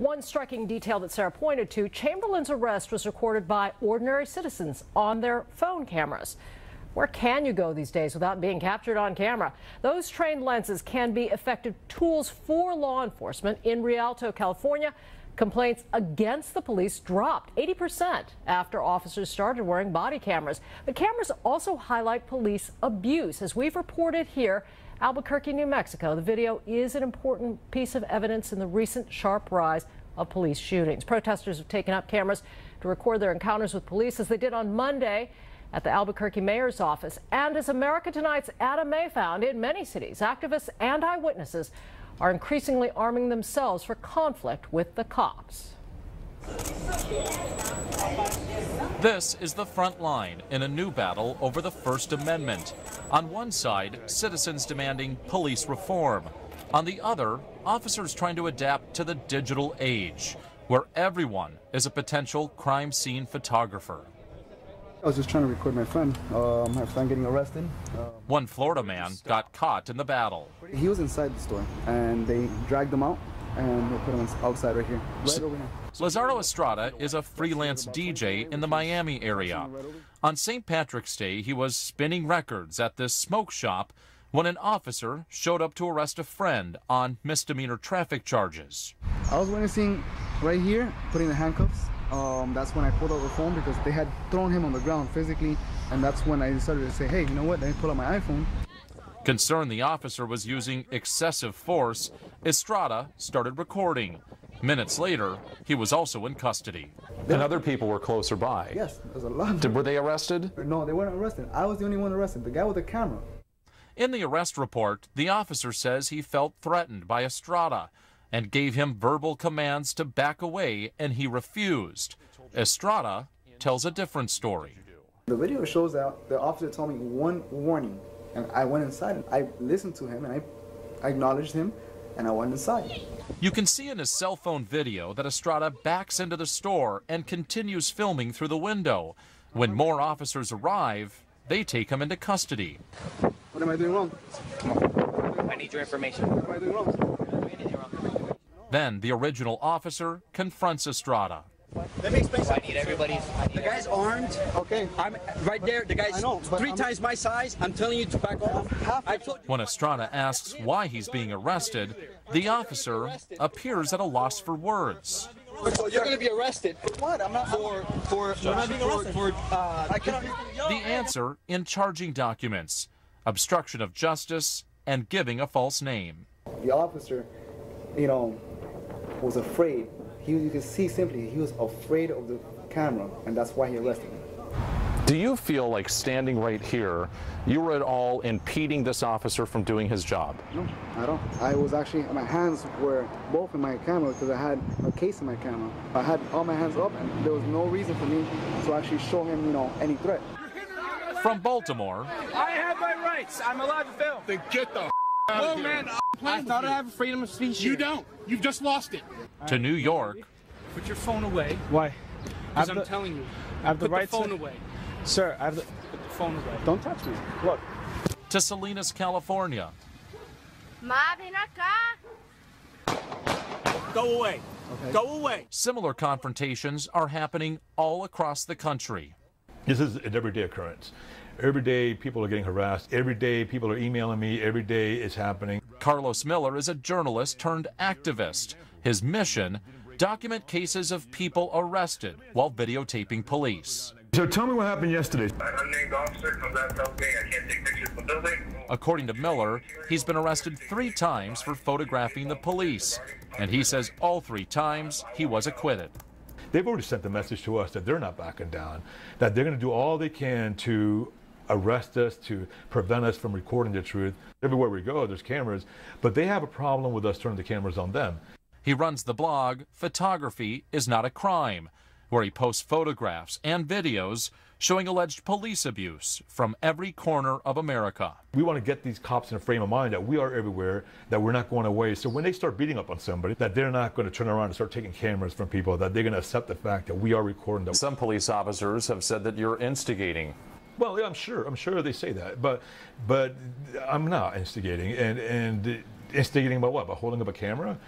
One striking detail that Sarah pointed to, Chamberlain's arrest was recorded by ordinary citizens on their phone cameras. Where can you go these days without being captured on camera? Those trained lenses can be effective tools for law enforcement. In Rialto, California, complaints against the police dropped 80% after officers started wearing body cameras. But cameras also highlight police abuse. As we've reported here, Albuquerque, New Mexico, the video is an important piece of evidence in the recent sharp rise of police shootings. Protesters have taken up cameras to record their encounters with police, as they did on Monday at the Albuquerque mayor's office. And as America Tonight's Adam May found, in many cities, activists and eyewitnesses are increasingly arming themselves for conflict with the cops. This is the front line in a new battle over the First Amendment. On one side, citizens demanding police reform. On the other, officers trying to adapt to the digital age, where everyone is a potential crime scene photographer. I was just trying to record my friend getting arrested. One Florida man got caught in the battle. He was inside the store, and they dragged him out, and they put him outside right here, right over here. Lizardo Estrada is a freelance DJ in the Miami area. On St. Patrick's Day, he was spinning records at this smoke shop when an officer showed up to arrest a friend on misdemeanor traffic charges. I was witnessing right here, putting the handcuffs. That's when I pulled out the phone, because they had thrown him on the ground physically, and that's when I decided to say, hey, you know what, let me pull out my iPhone. Concerned the officer was using excessive force, Estrada started recording. Minutes later, he was also in custody. And other people were closer by? Yes, there's a lot. Were they arrested? No, they weren't arrested. I was the only one arrested, the guy with the camera. In the arrest report, the officer says he felt threatened by Estrada and gave him verbal commands to back away, and he refused. Estrada tells a different story. The video shows that the officer told me one warning, and I went inside and I listened to him, and I acknowledged him, and I went inside. You can see in his cell phone video that Estrada backs into the store and continues filming through the window. When more officers arrive, they take him into custody. What am I doing wrong? I need your information. What am I doing wrong? Then the original officer confronts Estrada. Let me explain something. I need everybody's. The guy's armed. Okay. I'm right there. The guy's three times my size. I'm telling you to back off. I told you. When Estrada asks why he's being arrested, the officer appears at a loss for words. So you're going to be arrested. For what? I'm not for you're not being arrested. I cannot. The answer in charging documents: obstruction of justice and giving a false name. The officer, was afraid. You could see simply he was afraid of the camera, and that's why he arrested me. Do you feel like standing right here, you were at all impeding this officer from doing his job? No, I don't. I was actually, my hands were both in my camera because I had a case in my camera. I had all my hands up, and there was no reason for me to actually show him, any threat. From Baltimore, I have my rights. I'm allowed to film. Then get the out of here. Man, I thought I have freedom of speech. You don't. You've just lost it. to New York. Put your phone away. Why? Because I'm telling you. I have the right Put the phone away. Sir, I have the... Put the phone away. Don't touch me. Look. To Salinas, California. Go away. Okay. Go away. Similar confrontations are happening all across the country. This is an everyday occurrence. Every day people are getting harassed. Every day people are emailing me. Every day it's happening. Carlos Miller is a journalist turned activist. His mission, document cases of people arrested while videotaping police. So tell me what happened yesterday. An unnamed officer comes out and tells me I can't take pictures of the building. According to Miller, he's been arrested 3 times for photographing the police. And he says all 3 times he was acquitted. They've already sent the message to us that they're not backing down, that they're going to do all they can to arrest us, to prevent us from recording the truth. Everywhere we go, there's cameras, but they have a problem with us turning the cameras on them. He runs the blog Photography is Not a Crime, where he posts photographs and videos showing alleged police abuse from every corner of America. We want to get these cops in a frame of mind that we are everywhere, that we're not going away. So when they start beating up on somebody, that they're not going to turn around and start taking cameras from people, that they're going to accept the fact that we are recording them. Some police officers have said that you're instigating. Well, yeah, I'm sure they say that, but I'm not instigating, and Instigating about what? About holding up a camera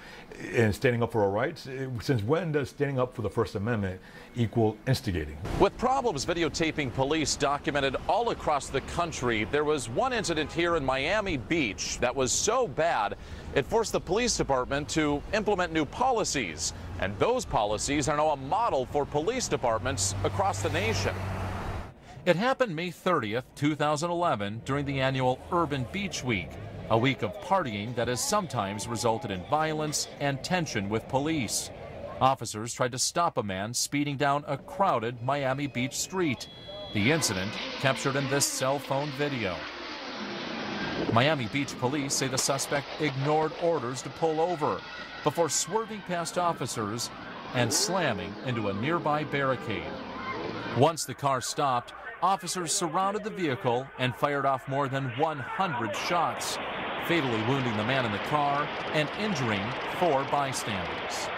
and standing up for our rights? Since when does standing up for the First Amendment equal instigating? With problems videotaping police documented all across the country, there was one incident here in Miami Beach that was so bad it forced the police department to implement new policies. And those policies are now a model for police departments across the nation. It happened May 30th, 2011, during the annual Urban Beach Week, a week of partying that has sometimes resulted in violence and tension with police. Officers tried to stop a man speeding down a crowded Miami Beach street. The incident captured in this cell phone video. Miami Beach police say the suspect ignored orders to pull over before swerving past officers and slamming into a nearby barricade. Once the car stopped, officers surrounded the vehicle and fired off more than 100 shots, fatally wounding the man in the car and injuring 4 bystanders.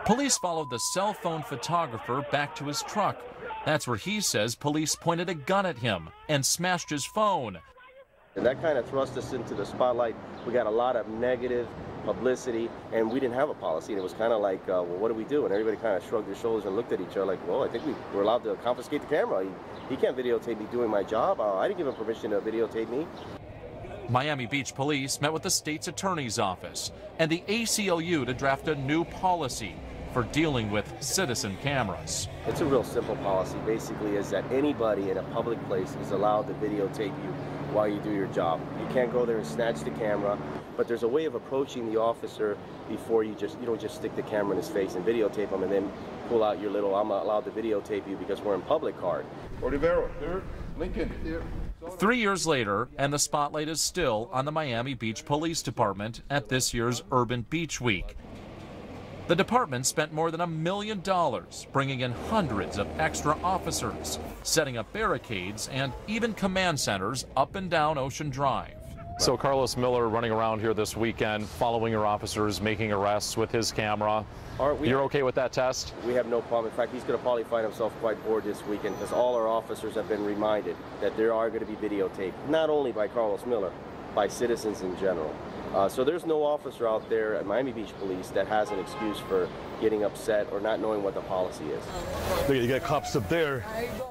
Police followed the cell phone photographer back to his truck. That's where he says police pointed a gun at him and smashed his phone. And that kind of thrust us into the spotlight. We got a lot of negative publicity, and we didn't have a policy. And it was kind of like, well, what do we do? And everybody kind of shrugged their shoulders and looked at each other like, well, I think we're allowed to confiscate the camera. He can't videotape me doing my job. I didn't give him permission to videotape me. Miami Beach police met with the state's attorney's office and the ACLU to draft a new policy for dealing with citizen cameras. It's a real simple policy, basically, is that anybody in a public place is allowed to videotape you while you do your job. You can't go there and snatch the camera, but there's a way of approaching the officer before you don't just stick the camera in his face and videotape him and then pull out your little, I'm not allowed to videotape you because we're in public card. Olivero, here. Lincoln, here. 3 years later, and the spotlight is still on the Miami Beach Police Department at this year's Urban Beach Week. The department spent more than $1 million bringing in hundreds of extra officers, setting up barricades and even command centers up and down Ocean Drive. So Carlos Miller running around here this weekend, following your officers, making arrests with his camera. You're okay with that test? We have no problem. In fact, he's going to probably find himself quite bored this weekend because all our officers have been reminded that there are going to be videotaped, not only by Carlos Miller, by citizens in general. So there's no officer out there at Miami Beach Police that has an excuse for getting upset or not knowing what the policy is. You got cops up there.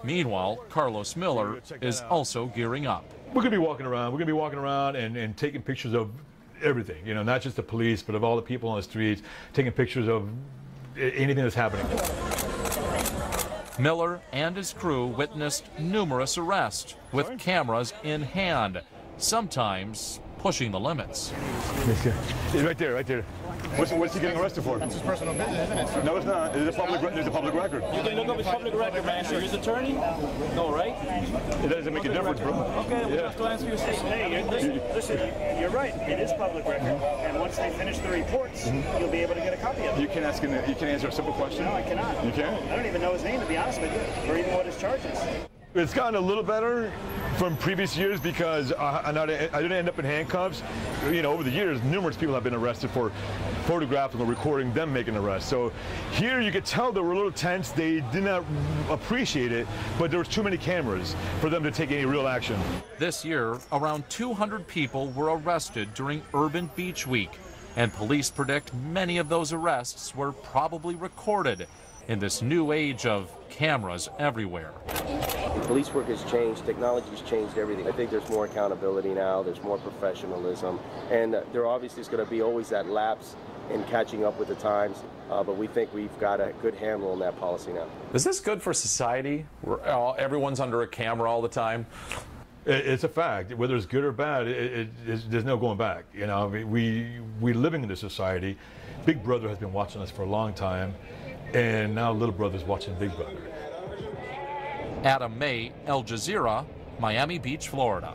Meanwhile, Carlos Miller is also gearing up. We're going to be walking around. We're going to be walking around and taking pictures of everything, you know, not just the police, but of all the people on the streets, taking pictures of anything that's happening. Miller and his crew witnessed numerous arrests with cameras in hand, sometimes pushing the limits. Right there, right there. What's he getting arrested for? That's his personal business, isn't it, sir? No, it's not. It's a public record. You can look up his public record, man. You're his attorney? No, right? It doesn't make a difference, bro. Okay, we'll have to answer your question. Hey, listen, you're right. It is public record. And once they finish the reports, you'll be able to get a copy of it. You can answer a simple question? No, I cannot. You can't? I don't even know his name, to be honest with you, or even what his charge is. It's gotten a little better from previous years because I didn't end up in handcuffs. You know, over the years, numerous people have been arrested for photographing or recording them making arrests. So here you could tell they were a little tense. They did not appreciate it, but there was too many cameras for them to take any real action. This year, around 200 people were arrested during Urban Beach Week, and police predict many of those arrests were probably recorded in this new age of cameras everywhere. Police work has changed, technology's changed everything. I think there's more accountability now, there's more professionalism, and there obviously is going to be always that lapse in catching up with the times, but we think we've got a good handle on that policy now. Is this good for society, where everyone's under a camera all the time? It's a fact. Whether it's good or bad, there's no going back. You know, we're living in this society. Big Brother has been watching us for a long time, and now little brother's watching Big Brother. Adam May, Al Jazeera, Miami Beach, Florida.